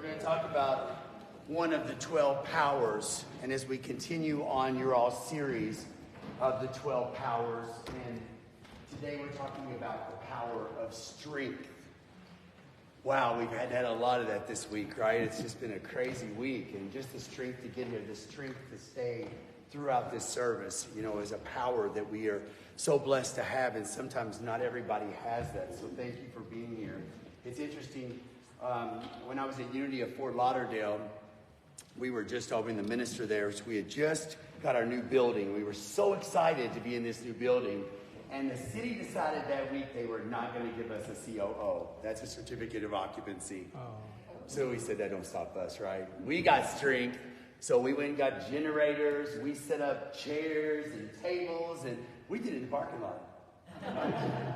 We're going to talk about one of the 12 powers. And as we continue on your all series of the 12 powers, and today we're talking about the power of strength. Wow, we've had a lot of that this week, right? It's just been a crazy week. And just the strength to get here, the strength to stay throughout this service, you know, is a power that we are so blessed to have. And sometimes not everybody has that. So thank you for being here. It's interesting. When I was at Unity of Fort Lauderdale, we were just helping the minister there. So we had just got our new building. We were so excited to be in this new building. And the city decided that week they were not going to give us a COO. That's a certificate of occupancy. Oh. So we said, that don't stop us, right? We got strength. So we went and got generators. We set up chairs and tables, and we did it in the parking lot.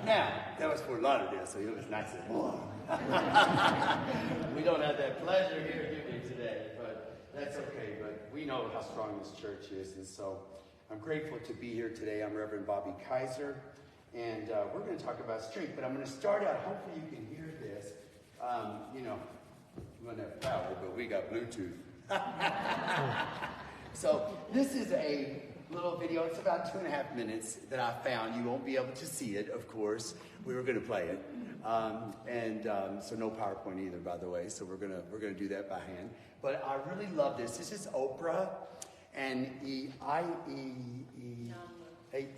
Now, that was Fort Lauderdale, so it was nice and warm. We don't have that pleasure here, do we, today? But that's okay. But we know how strong this church is, and so I'm grateful to be here today. I'm Reverend Bobby Kyser, and we're going to talk about strength. But I'm going to start out. Hopefully, you can hear this. You know, we don't have power, but we got Bluetooth. So this is a little video. It's about 2.5 minutes that I found. You won't be able to see it, of course. We were going to play it, so no PowerPoint either, by the way. So we're gonna do that by hand. But I really love this. This is Oprah, and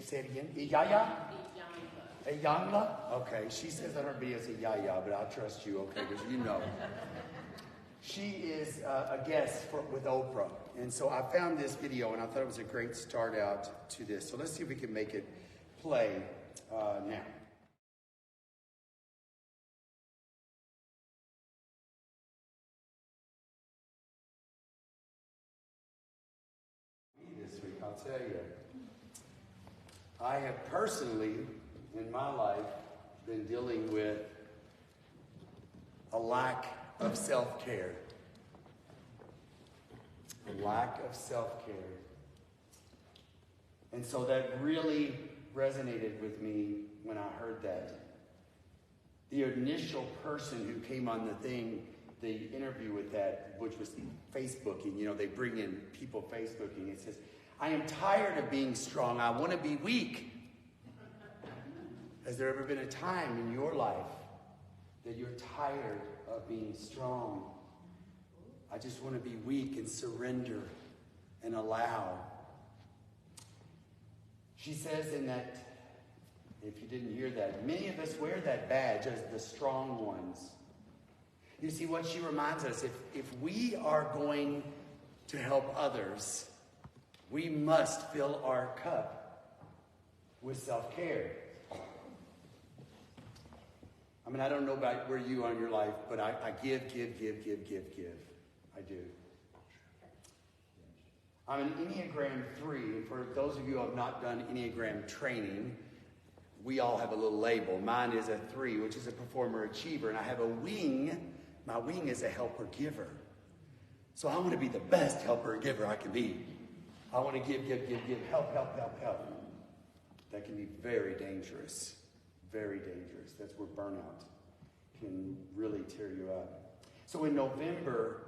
say it again. Iyanya. Okay. She says on her videos Iyanya, but I'll trust you. Okay, because you know. She is a guest with Oprah. And so I found this video, and I thought it was a great start out to this. So let's see if we can make it play now. This week, I'll tell you, I have personally, in my life, been dealing with a lack of self-care. A lack of self-care. And so that really resonated with me when I heard that. The initial person who came on the interview with that, which was Facebooking, you know, they bring in people Facebooking. It says, I am tired of being strong. I want to be weak. Has there ever been a time in your life that you're tired of being strong? I just want to be weak and surrender and allow. She says in that, if you didn't hear that, many of us wear that badge as the strong ones. You see, what she reminds us, if we are going to help others, we must fill our cup with self-care. I mean, I don't know about where you are in your life, but I give. I do. I'm an Enneagram 3. And for those of you who have not done Enneagram training, we all have a little label. Mine is a 3, which is a performer achiever. And I have a wing. My wing is a helper giver. So I want to be the best helper giver I can be. I want to give, help. That can be very dangerous. Very dangerous. That's where burnout can really tear you up. So in November,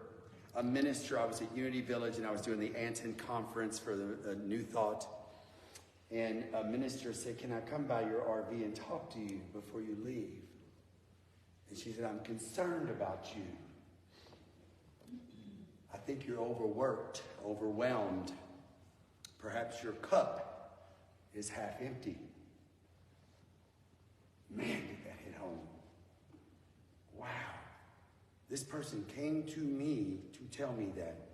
a minister, I was at Unity Village and I was doing the Anton conference for the New Thought. And a minister said, can I come by your RV and talk to you before you leave? And she said, I'm concerned about you. I think you're overworked, overwhelmed. Perhaps your cup is half empty. Man, did that hit home. Wow. This person came to me to tell me that.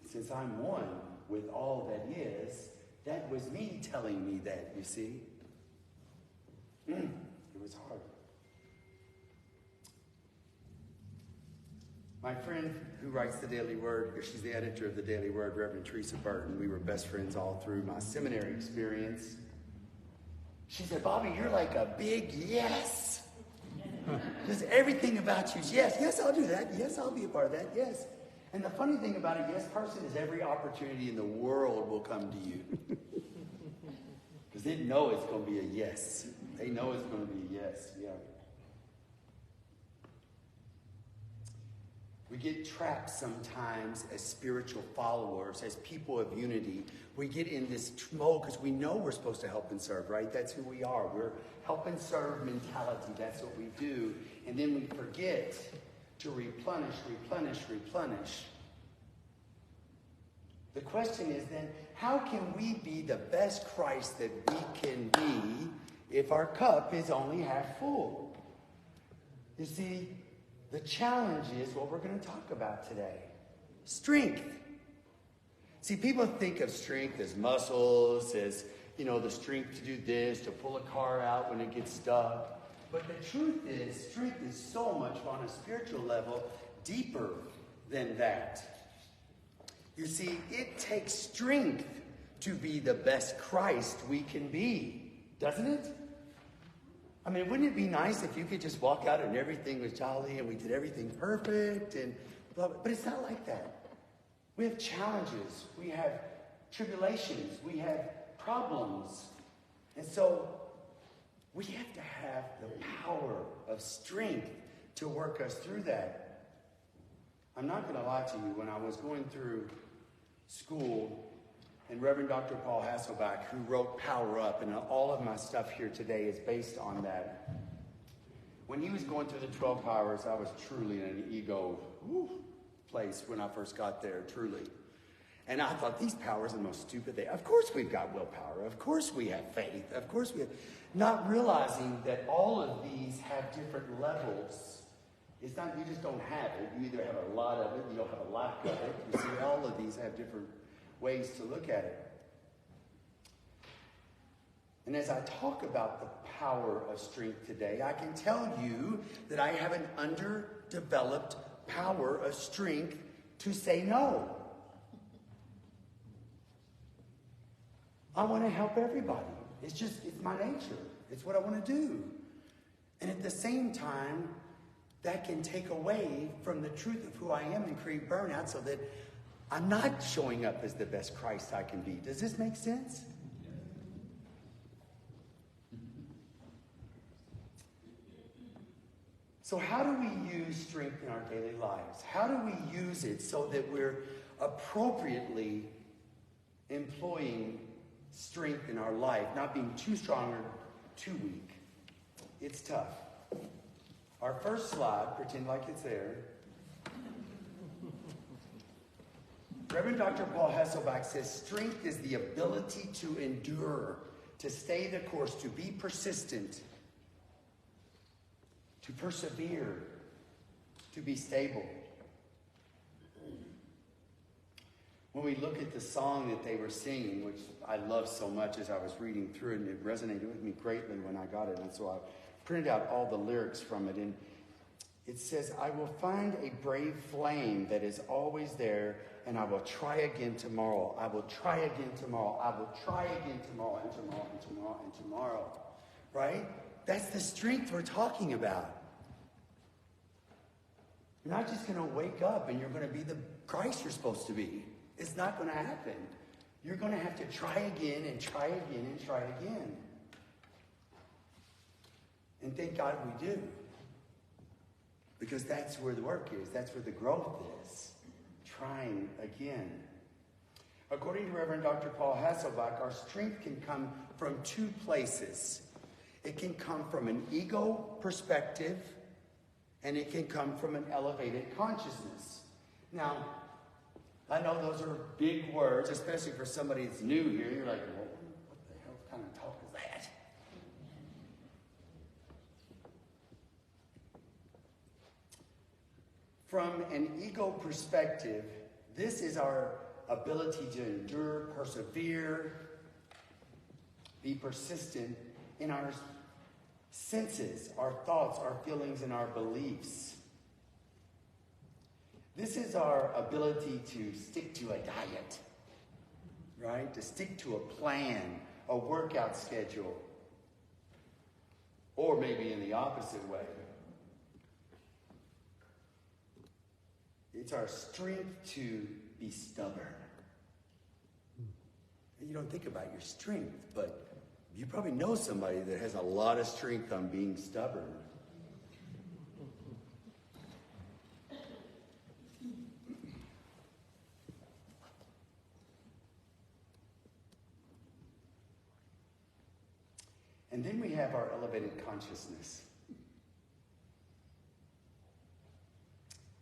And since I'm one with all that is, that was me telling me that, you see. It was hard. My friend who writes the Daily Word, she's the editor of the Daily Word, Reverend Teresa Burton. We were best friends all through my seminary experience. She said, Bobby, you're like a big yes. Just everything about you is yes. Yes, I'll do that. Yes, I'll be a part of that. Yes. And the funny thing about a yes person is every opportunity in the world will come to you. Because they know it's going to be a yes. They know it's going to be a yes. Yeah. We get trapped sometimes as spiritual followers, as people of unity. We get in this mode because we know we're supposed to help and serve, right? That's who we are. We're help and serve mentality. That's what we do. And then we forget to replenish. The question is then, how can we be the best Christ that we can be if our cup is only half full? You see, the challenge is what we're going to talk about today. Strength. See, people think of strength as muscles, as, the strength to do this, to pull a car out when it gets stuck. But the truth is, strength is so much on a spiritual level deeper than that. You see, it takes strength to be the best Christ we can be, doesn't it? I mean, wouldn't it be nice if you could just walk out and everything was jolly and we did everything perfect and blah, blah, but it's not like that. We have challenges, we have tribulations, we have problems. And so we have to have the power of strength to work us through that. I'm not going to lie to you, when I was going through school, and Reverend Dr. Paul Hasselbeck, who wrote Power Up, and all of my stuff here today is based on that. When he was going through the 12 powers, I was truly in an ego place when I first got there, truly. And I thought, these powers are the most stupid thing. Of course we've got willpower. Of course we have faith. Of course we have... Not realizing that all of these have different levels. It's not, you just don't have it. You either have a lot of it, you don't have a lack of it. You see, all of these have different ways to look at it. And as I talk about the power of strength today, I can tell you that I have an underdeveloped power of strength to say no. I want to help everybody. It's my nature. It's what I want to do. And at the same time, that can take away from the truth of who I am and create burnout so that I'm not showing up as the best Christ I can be. Does this make sense? So how do we use strength in our daily lives? How do we use it so that we're appropriately employing strength in our life, not being too strong or too weak? It's tough. Our first slide, pretend like it's there. Reverend Dr. Paul Hasselbeck says, strength is the ability to endure, to stay the course, to be persistent, to persevere, to be stable. When we look at the song that they were singing, which I love so much as I was reading through it, and it resonated with me greatly when I got it, and so I printed out all the lyrics from it, and it says, I will find a brave flame that is always there, and I will try again tomorrow. I will try again tomorrow. I will try again tomorrow, and tomorrow, and tomorrow, and tomorrow. Right? That's the strength we're talking about. You're not just going to wake up and you're going to be the Christ you're supposed to be. It's not going to happen. You're going to have to try again and try again and try again. And thank God we do. Because that's where the work is. That's where the growth is. Trying again. According to Reverend Dr. Paul Hasselbeck, our strength can come from two places. It can come from an ego perspective, and it can come from an elevated consciousness. Now, I know those are big words, especially for somebody that's new here. You're like, well, what the hell kind of talk is that? From an ego perspective, this is our ability to endure, persevere, be persistent in our senses, our thoughts, our feelings, and our beliefs. This is our ability to stick to a diet, right? To stick to a plan, a workout schedule. Or maybe in the opposite way. It's our strength to be stubborn. And you don't think about your strength, but you probably know somebody that has a lot of strength on being stubborn. And then we have our elevated consciousness.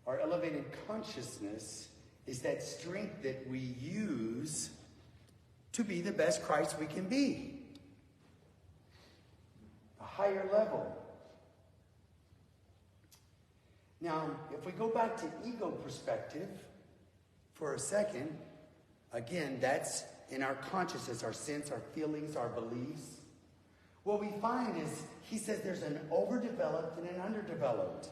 Our elevated consciousness is that strength that we use to be the best Christ we can be. A higher level. Now, if we go back to ego perspective for a second, again, that's in our consciousness, our sense, our feelings, our beliefs. What we find is, he says there's an overdeveloped and an underdeveloped.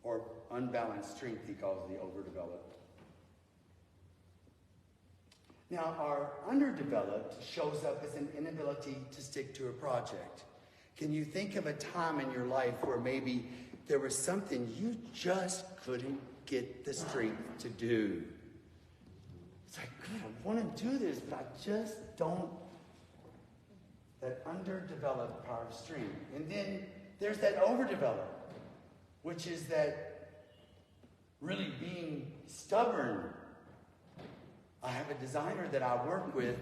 Or unbalanced strength, he calls the overdeveloped. Now, our underdeveloped shows up as an inability to stick to a project. Can you think of a time in your life where maybe there was something you just couldn't get the strength to do? It's like, God, I want to do this, but I just don't. That underdeveloped power of strength. And then there's that overdeveloped, which is that really being stubborn. I have a designer that I work with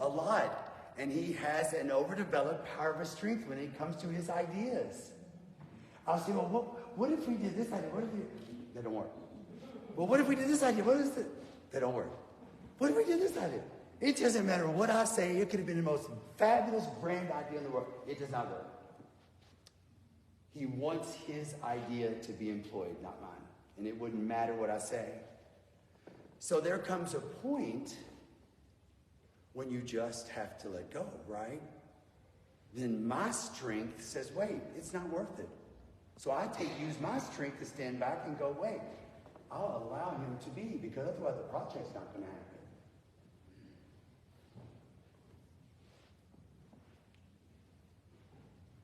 a lot, and he has an overdeveloped power of strength when it comes to his ideas. I'll say, well, what if we did this idea? What if we... That don't work. Well, what if we did this idea? What is it? That don't work. What if we did this idea? It doesn't matter what I say. It could have been the most fabulous, grand idea in the world. It does not work. He wants his idea to be employed, not mine. And it wouldn't matter what I say. So there comes a point when you just have to let go, right? Then my strength says, wait, it's not worth it. So I use my strength to stand back and go, wait, I'll allow him to be, because otherwise the project's not going to happen.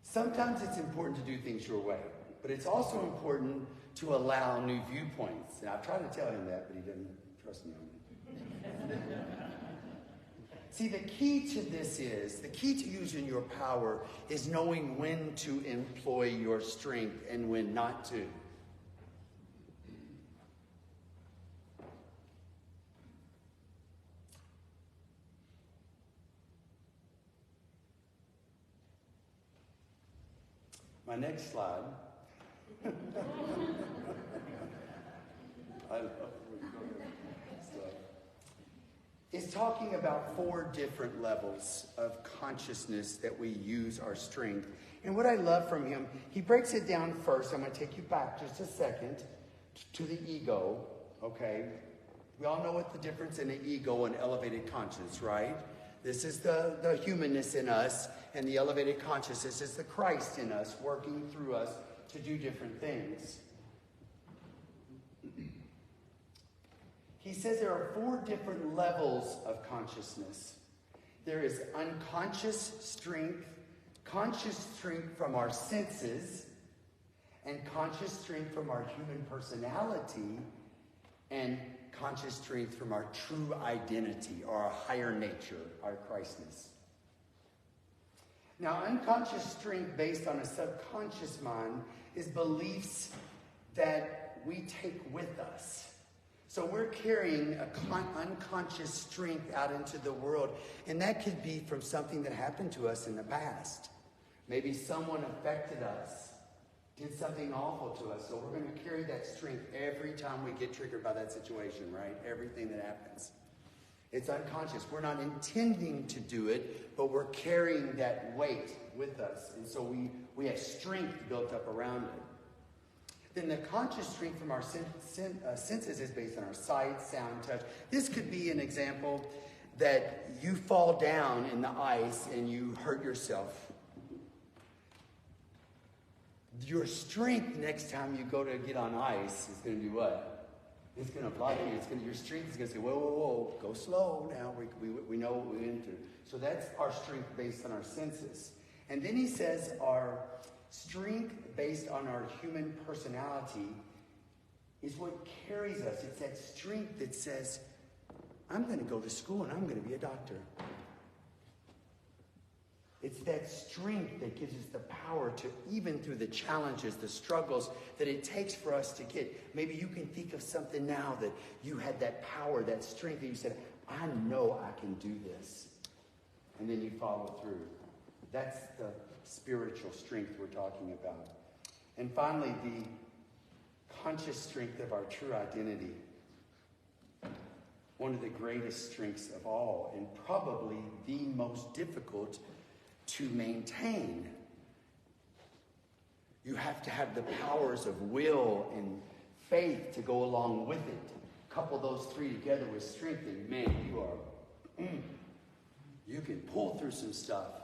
Sometimes it's important to do things your way, but it's also important to allow new viewpoints. And I've tried to tell him that, but he didn't trust me on it. See, the key to using your power is knowing when to employ your strength and when not to. My next slide. I love is talking about 4 different levels of consciousness that we use our strength. And what I love from him, he breaks it down first. I'm going to take you back just a second to the ego, okay? We all know what the difference in the ego and elevated conscience, right? This is the humanness in us, and the elevated consciousness is the Christ in us, working through us to do different things. He says there are 4 different levels of consciousness. There is unconscious strength, conscious strength from our senses, and conscious strength from our human personality, and conscious strength from our true identity, or our higher nature, our Christness. Now, unconscious strength based on a subconscious mind is beliefs that we take with us. So we're carrying unconscious strength out into the world, and that could be from something that happened to us in the past. Maybe someone affected us, did something awful to us, so we're going to carry that strength every time we get triggered by that situation, right? Everything that happens. It's unconscious. We're not intending to do it, but we're carrying that weight with us, and so we have strength built up around it. Then the conscious strength from our senses is based on our sight, sound, touch. This could be an example that you fall down in the ice and you hurt yourself. Your strength next time you go to get on ice is going to do what? It's going to apply to you. Your strength is going to say, whoa, whoa, whoa, go slow now. We know what we went through. So that's our strength based on our senses. And then he says our strength based on our human personality is what carries us. It's that strength that says, I'm going to go to school and I'm going to be a doctor. It's that strength that gives us the power to, even through the challenges, the struggles that it takes for us to get. Maybe you can think of something now that you had that power, that strength, that you said, I know I can do this. and then you follow through. That's the spiritual strength we're talking about. And finally, the conscious strength of our true identity. One of the greatest strengths of all, and probably the most difficult to maintain. You have to have the powers of will and faith to go along with it. Couple those three together with strength, and man, you can pull through some stuff.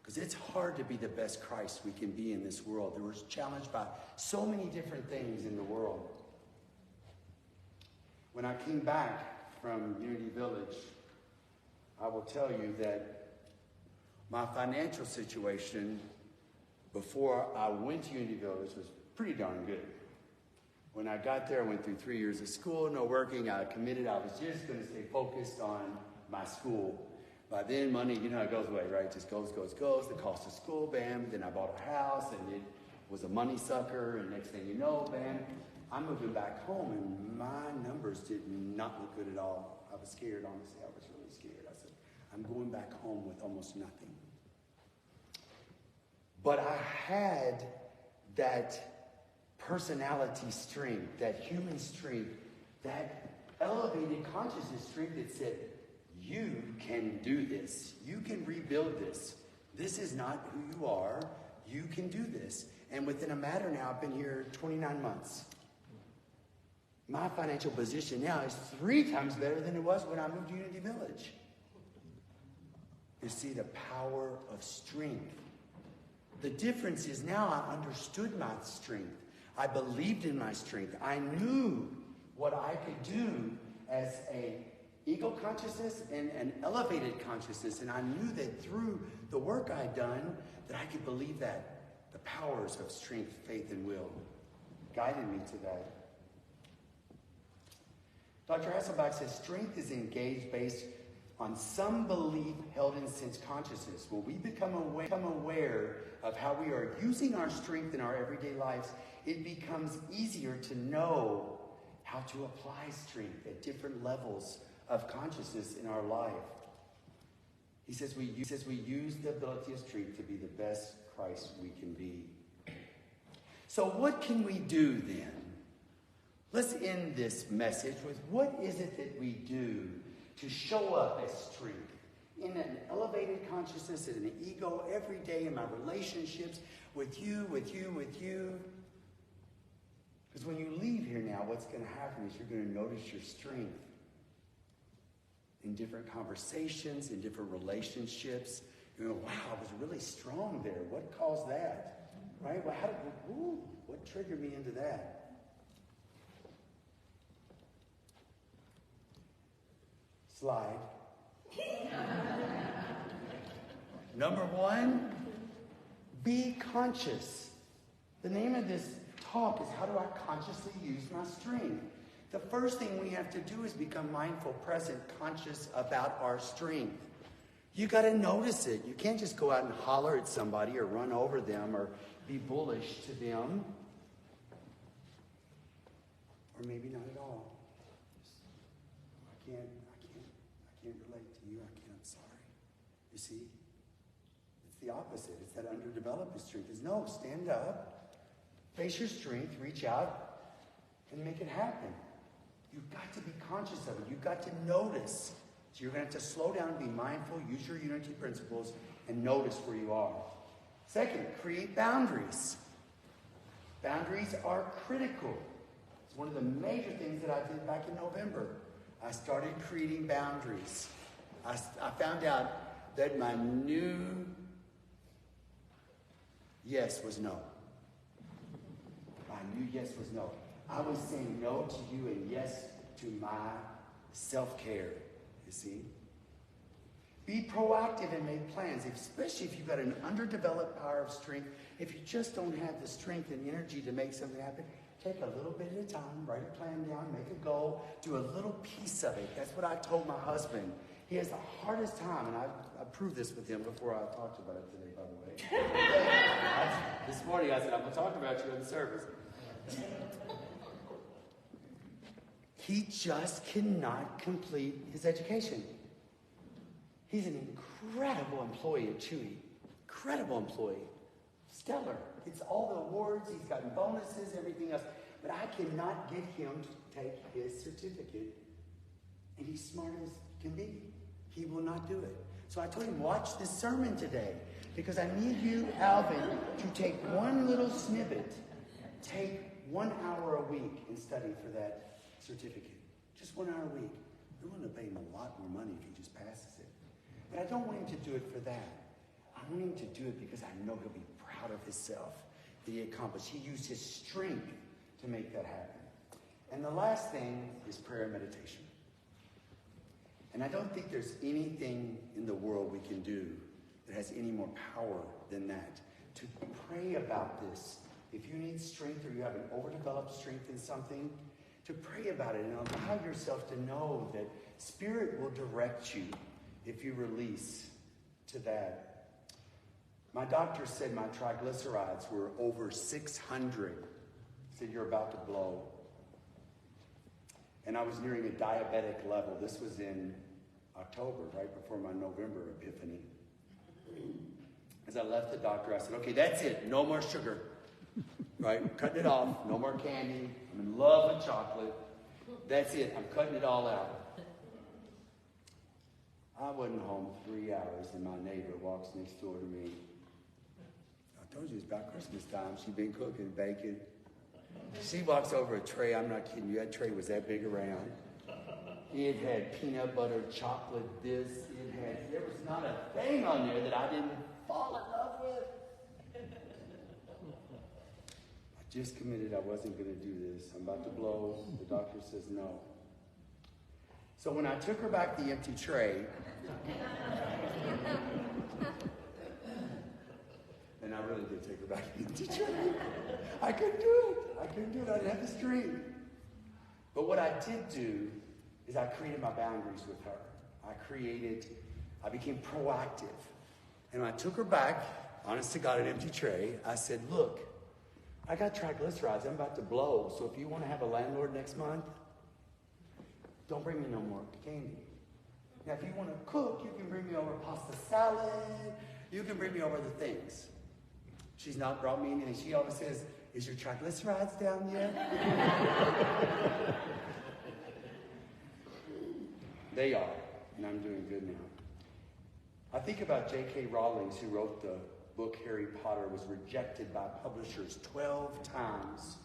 Because it's hard to be the best Christ we can be in this world. We're challenged by so many different things in the world. When I came back from Unity Village, I will tell you that my financial situation before I went to Unity Village was pretty darn good. When I got there, I went through 3 years of school, no working. I committed. I was just going to stay focused on my school. By then, money, you know how it goes away, right? It just goes. The cost of school, bam. Then I bought a house, and it was a money sucker. And next thing you know, bam, I'm moving back home, and my numbers did not look good at all. I was scared, honestly. I was really scared. I said, I'm going back home with almost nothing. But I had that personality strength, that human strength, that elevated consciousness strength that said, you can do this. You can rebuild this. This is not who you are. You can do this. And within a matter now, I've been here 29 months. My financial position now is 3 times better than it was when I moved to Unity Village. You see the power of strength. The difference is now I understood my strength. I believed in my strength. I knew what I could do as a ego consciousness and an elevated consciousness. And I knew that through the work I'd done, that I could believe that. The powers of strength, faith, and will guided me to that. Dr. Hasselbach says, strength is engaged based on some belief held in sense consciousness. When we become aware of how we are using our strength in our everyday lives, it becomes easier to know how to apply strength at different levels of consciousness in our life. He says we use the ability of strength to be the best Christ we can be. So what can we do then? Let's end this message with what is it that we do to show up as strength in an elevated consciousness and an ego every day in my relationships with you. Because when you leave here now, what's going to happen is you're going to notice your strength in different conversations, in different relationships. You know, wow, I was really strong there. What caused that? Right? Well, what triggered me into that? Slide. Number 1, be conscious. The name of this talk is how do I consciously use my strength? The first thing we have to do is become mindful, present, conscious about our strength. You got to notice it. You can't just go out and holler at somebody or run over them or be bullish to them. Or maybe not at all. I can't relate to you. I can't. Sorry. You see? It's the opposite. It's that underdeveloped strength. Is no, stand up, face your strength, reach out, and make it happen. You've got to be conscious of it. You've got to notice. So you're going to have to slow down, be mindful, use your unity principles, and notice where you are. Second, create boundaries. Boundaries are critical. It's one of the major things that I did back in November. I started creating boundaries. I found out that my new yes was no. My new yes was no. I was saying no to you and yes to my self-care, you see. Be proactive and make plans, especially if you've got an underdeveloped power of strength. If you just don't have the strength and energy to make something happen, take a little bit at a time, write a plan down, make a goal, do a little piece of it. That's what I told my husband. He has the hardest time, and I proved this with him before I talked about it today, by the way. This morning I said, I'm going to talk about you in the service. He just cannot complete his education. He's an incredible employee at Chewy. Incredible employee. Stellar. Gets all the awards. He's gotten bonuses, everything else. But I cannot get him to take his certificate. And he's smart as can be. He will not do it. So I told him, watch this sermon today. Because I need you, Alvin, to take one little snippet. Take 1 hour a week and study for that certificate. Just 1 hour a week. We're going to pay him a lot more money if he just passes it. But I don't want him to do it for that. I want him to do it because I know he'll be proud of himself that he accomplished. He used his strength to make that happen. And the last thing is prayer and meditation. And I don't think there's anything in the world we can do that has any more power than that. To pray about this. If you need strength or you have an overdeveloped strength in something, to pray about it and allow yourself to know that Spirit will direct you if you release to that. My doctor said my triglycerides were over 600. He said, you're about to blow. And I was nearing a diabetic level. This was in October, right before my November epiphany. As I left the doctor, I said, okay, that's it. No more sugar. Right? Cutting it off. No more candy. I'm in love with chocolate. That's it. I'm cutting it all out. I wasn't home 3 hours, and my neighbor walks next door to me. I told you it's about Christmas time. She'd been cooking bacon. She walks over a tray. I'm not kidding you. That tray was that big around. It had peanut butter, chocolate, this. There was not a thing on there that I didn't fall in love with. I just committed I wasn't going to do this. I'm about to blow. The doctor says no. So when I took her back the empty tray, and I really did take her back the empty tray. I couldn't do it. I didn't have the strength. But what I did do is I created my boundaries with her. I became proactive. And when I took her back, honest to God, an empty tray, I said, look, I got triglycerides. I'm about to blow. So if you want to have a landlord next month, don't bring me no more candy. Now, if you want to cook, you can bring me over pasta salad. You can bring me over the things. She's not brought me anything. She always says, is your triglycerides down yet? They are, and I'm doing good now. I think about J.K. Rowling, who wrote the book Harry Potter, was rejected by publishers 12 times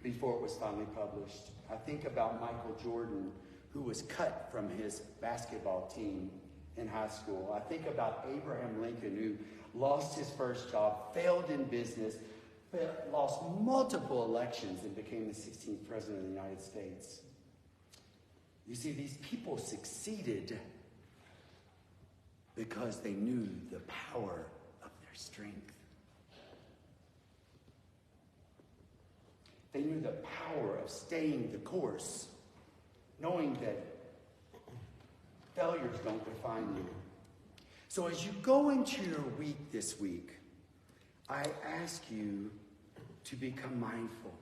before it was finally published. I think about Michael Jordan, who was cut from his basketball team in high school. I think about Abraham Lincoln, who lost his first job, failed in business, lost multiple elections, and became the 16th president of the United States. You see, these people succeeded because they knew the power of their strength. They knew the power of staying the course, knowing that failures don't define you. So as you go into your week this week, I ask you to become mindful,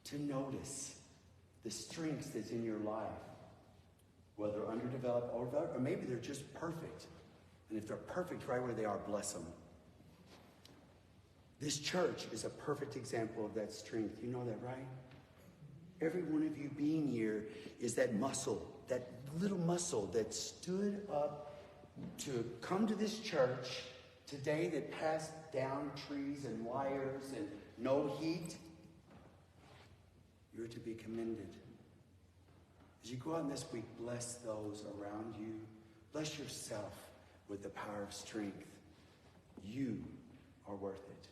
to notice the strengths that's in your life, whether underdeveloped or developed, or maybe they're just perfect. And if they're perfect right where they are, bless them. This church is a perfect example of that strength. You know that, right? Every one of you being here is that muscle, that little muscle that stood up to come to this church today that passed down trees and wires and no heat. You're to be commended. As you go out in this week, bless those around you. Bless yourself with the power of strength. You are worth it.